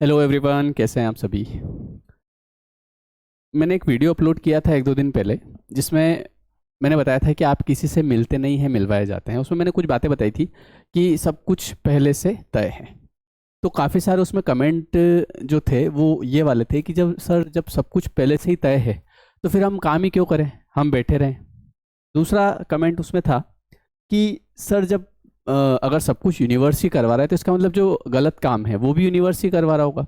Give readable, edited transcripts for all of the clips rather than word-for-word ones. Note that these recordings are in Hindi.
हेलो एवरीवन, कैसे हैं आप सभी। मैंने एक वीडियो अपलोड किया था एक दो दिन पहले, जिसमें मैंने बताया था कि आप किसी से मिलते नहीं हैं, मिलवाए जाते हैं। उसमें मैंने कुछ बातें बताई थी कि सब कुछ पहले से तय है। तो काफ़ी सारे उसमें कमेंट जो थे वो ये वाले थे कि जब सब कुछ पहले से ही तय है तो फिर हम काम ही क्यों करें, हम बैठे रहें। दूसरा कमेंट उसमें था कि सर जब अगर सब कुछ यूनिवर्स ही करवा रहा है तो इसका मतलब जो गलत काम है वो भी यूनिवर्स ही करवा रहा होगा।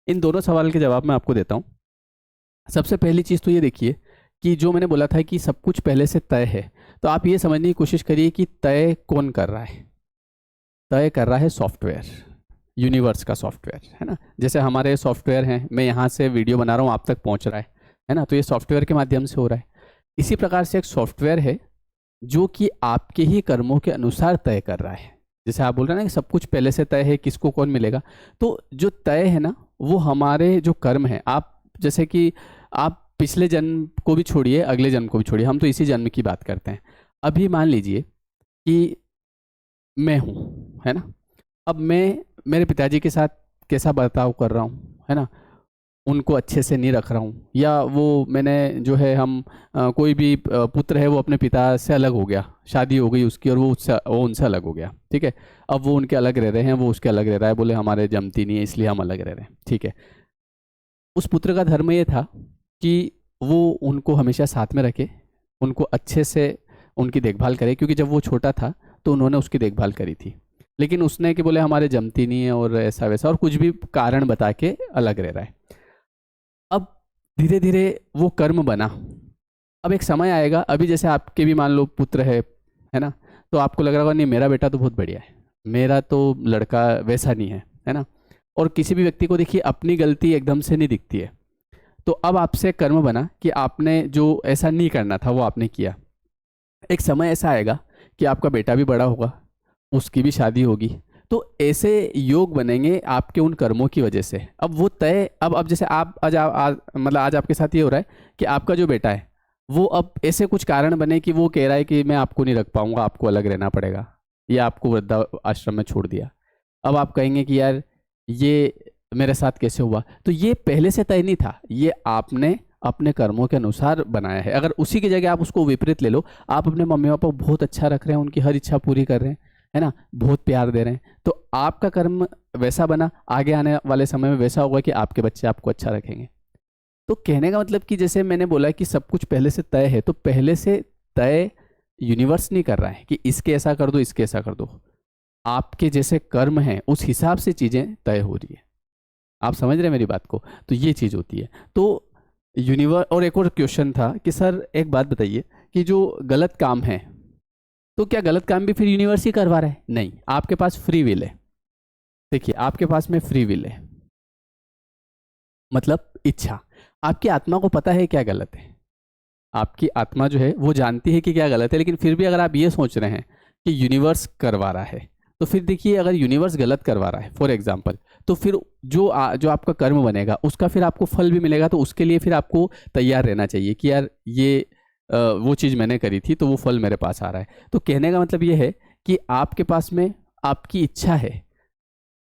इन दोनों सवाल के जवाब मैं आपको देता हूँ। सबसे पहली चीज़ तो ये देखिए कि जो मैंने बोला था कि सब कुछ पहले से तय है, तो आप ये समझने की कोशिश करिए कि तय कौन कर रहा है। तय कर रहा है सॉफ्टवेयर, यूनिवर्स का सॉफ्टवेयर, है ना। जैसे हमारे सॉफ्टवेयर हैं, मैं यहाँ से वीडियो बना रहा हूँ, आप तक पहुँच रहा है ना, तो ये सॉफ्टवेयर के माध्यम से हो रहा है। इसी प्रकार से एक सॉफ्टवेयर है जो कि आपके ही कर्मों के अनुसार तय कर रहा है। जैसे आप बोल रहे हैं ना कि सब कुछ पहले से तय है, किसको कौन मिलेगा, तो जो तय है ना वो हमारे जो कर्म है। आप जैसे कि आप पिछले जन्म को भी छोड़िए, अगले जन्म को भी छोड़िए, हम तो इसी जन्म की बात करते हैं। अभी मान लीजिए कि मैं हूँ, है ना। अब मैं मेरे पिताजी के साथ कैसा बर्ताव कर रहा हूँ, है ना, उनको अच्छे से नहीं रख रहा हूँ, या वो मैंने जो है हम कोई भी पुत्र है वो अपने पिता से अलग हो गया, शादी हो गई उसकी और वो उनसे अलग हो गया, ठीक है। अब वो उनके अलग रह रहे हैं, वो उसके अलग रह रहा है, बोले हमारे जमती नहीं है इसलिए हम अलग रह रहे हैं, ठीक है। उस पुत्र का धर्म ये था कि वो उनको हमेशा साथ में रखे, उनको अच्छे से उनकी देखभाल करे, क्योंकि जब वो छोटा था तो उन्होंने उसकी देखभाल करी थी। लेकिन उसने कि बोले हमारे जमती नहीं है और ऐसा वैसा और कुछ भी कारण बता के अलग रह रहा है। अब धीरे धीरे वो कर्म बना। अब एक समय आएगा, अभी जैसे आपके भी मान लो पुत्र है ना, तो आपको लग रहा होगा नहीं मेरा बेटा तो बहुत बढ़िया है, मेरा तो लड़का वैसा नहीं है ना। और किसी भी व्यक्ति को देखिए अपनी गलती एकदम से नहीं दिखती है। तो अब आपसे कर्म बना कि आपने जो ऐसा नहीं करना था वो आपने किया। एक समय ऐसा आएगा कि आपका बेटा भी बड़ा होगा, उसकी भी शादी होगी, तो ऐसे योग बनेंगे आपके उन कर्मों की वजह से। अब वो तय, अब जैसे आप मतलब आज आपके साथ ये हो रहा है कि आपका जो बेटा है वो अब ऐसे कुछ कारण बने कि वो कह रहा है कि मैं आपको नहीं रख पाऊंगा, आपको अलग रहना पड़ेगा, या आपको वृद्धा आश्रम में छोड़ दिया। अब आप कहेंगे कि यार ये मेरे साथ कैसे हुआ, तो ये पहले से तय नहीं था, ये आपने अपने कर्मों के अनुसार बनाया है। अगर उसी की जगह आप उसको विपरीत ले लो, आप अपने मम्मी पापा को बहुत अच्छा रख रहे हैं, उनकी हर इच्छा पूरी कर रहे हैं, है ना, बहुत प्यार दे रहे हैं, तो आपका कर्म वैसा बना, आगे आने वाले समय में वैसा होगा कि आपके बच्चे आपको अच्छा रखेंगे। तो कहने का मतलब कि जैसे मैंने बोला कि सब कुछ पहले से तय है, तो पहले से तय यूनिवर्स नहीं कर रहा है कि इसके ऐसा कर दो, इसके ऐसा कर दो। आपके जैसे कर्म हैं उस हिसाब से चीजें तय हो रही है। आप समझ रहे हैं मेरी बात को, तो ये चीज होती है। तो यूनिवर्स। और एक और क्वेश्चन था कि सर एक बात बताइए कि जो गलत काम है, तो क्या गलत काम भी फिर यूनिवर्स ही करवा रहा है? नहीं, आपके पास फ्री विल है। देखिए आपके पास में फ्री विल है, मतलब इच्छा। आपकी आत्मा को पता है क्या गलत है, आपकी आत्मा जो है वो जानती है कि क्या गलत है, लेकिन फिर भी अगर आप ये सोच रहे हैं कि यूनिवर्स करवा रहा है, तो फिर देखिए अगर यूनिवर्स गलत करवा रहा है फॉर एग्जाम्पल, तो फिर जो आपका कर्म बनेगा उसका फिर आपको फल भी मिलेगा। तो उसके लिए फिर आपको तैयार रहना चाहिए कि यार ये वो चीज़ मैंने करी थी तो वो फल मेरे पास आ रहा है। तो कहने का मतलब ये है कि आपके पास में आपकी इच्छा है,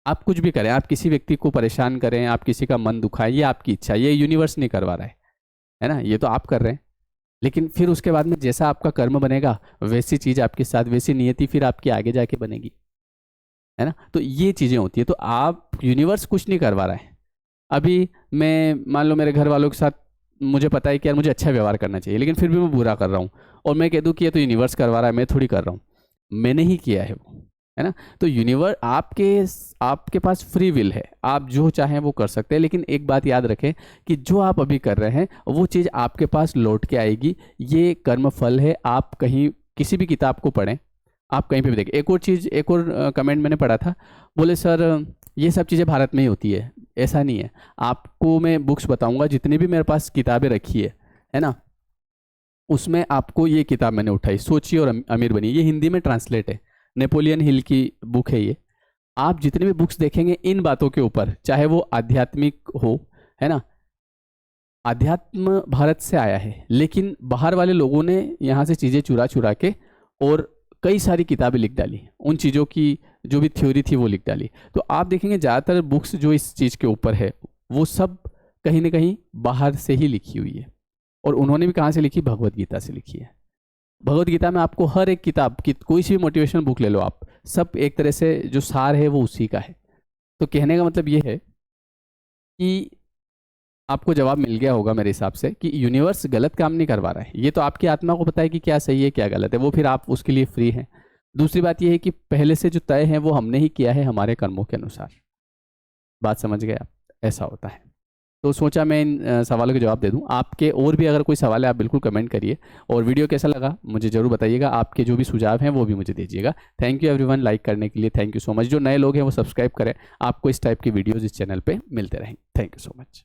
आप कुछ भी करें, आप किसी व्यक्ति को परेशान करें, आप किसी का मन दुखाएं, ये आपकी इच्छा, ये यूनिवर्स नहीं करवा रहा है ना, ये तो आप कर रहे हैं। लेकिन फिर उसके बाद में जैसा आपका कर्म बनेगा वैसी चीज आपके साथ, वैसी नियति फिर आपकी आगे जाके बनेगी, है ना। तो ये चीजें होती है। तो आप, यूनिवर्स कुछ नहीं करवा रहा है। अभी मैं मान लो मेरे घर वालों के साथ मुझे पता है कि यार मुझे अच्छा व्यवहार करना चाहिए, लेकिन फिर भी मैं बुरा कर रहा हूँ, और मैं कह दूँ कि ये तो यूनिवर्स करवा रहा है, मैं थोड़ी कर रहा हूँ, मैंने ही किया है वो, है ना। तो यूनिवर्स आपके पास फ्री विल है, आप जो चाहें वो कर सकते हैं। लेकिन एक बात याद रखें कि जो आप अभी कर रहे हैं वो चीज़ आपके पास लौट के आएगी, ये कर्म फल है। आप कहीं किसी भी किताब को पढ़ें, आप कहीं पे भी देखें। एक और चीज़, एक और कमेंट मैंने पढ़ा था, बोले सर ये सब चीज़ें भारत में ही होती है, ऐसा नहीं है। आपको मैं बुक्स बताऊंगा, जितनी भी मेरे पास किताबें रखी है ना, उसमें आपको ये किताब मैंने उठाई, सोचिए और अमीर बनिए, ये हिंदी में ट्रांसलेट है, नेपोलियन हिल की बुक है ये। आप जितने भी बुक्स देखेंगे इन बातों के ऊपर, चाहे वो आध्यात्मिक हो, है ना, अध्यात्म भारत से आया है, लेकिन बाहर वाले लोगों ने यहाँ से चीज़ें चुरा चुरा के और कई सारी किताबें लिख डाली उन चीज़ों की जो भी थ्योरी थी वो लिख डाली। तो आप देखेंगे ज़्यादातर बुक्स जो इस चीज़ के ऊपर है वो सब कहीं ना कहीं बाहर से ही लिखी हुई है। और उन्होंने भी कहाँ से लिखी, भगवत गीता से लिखी है। भगवत गीता में आपको हर एक किताब की कोई सी भी मोटिवेशनल बुक ले लो आप, सब एक तरह से जो सार है वो उसी का है। तो कहने का मतलब ये है कि आपको जवाब मिल गया होगा मेरे हिसाब से कि यूनिवर्स गलत काम नहीं करवा रहा है, ये तो आपकी आत्मा को पता है कि क्या सही है क्या गलत है, वो फिर आप उसके लिए फ्री हैं। दूसरी बात ये है कि पहले से जो तय है वो हमने ही किया है हमारे कर्मों के अनुसार। बात समझ गए आप, ऐसा होता है। तो सोचा मैं इन सवालों के जवाब दे दूं। आपके और भी अगर कोई सवाल है आप बिल्कुल कमेंट करिए, और वीडियो कैसा लगा मुझे जरूर बताइएगा, आपके जो भी सुझाव हैं वो भी मुझे दीजिएगा। थैंक यू एवरीवन लाइक करने के लिए, थैंक यू सो मच। जो नए लोग हैं वो सब्सक्राइब करें, आपको इस टाइप की वीडियोज़ इस चैनल पर मिलते रहेंगे। Thank you so much.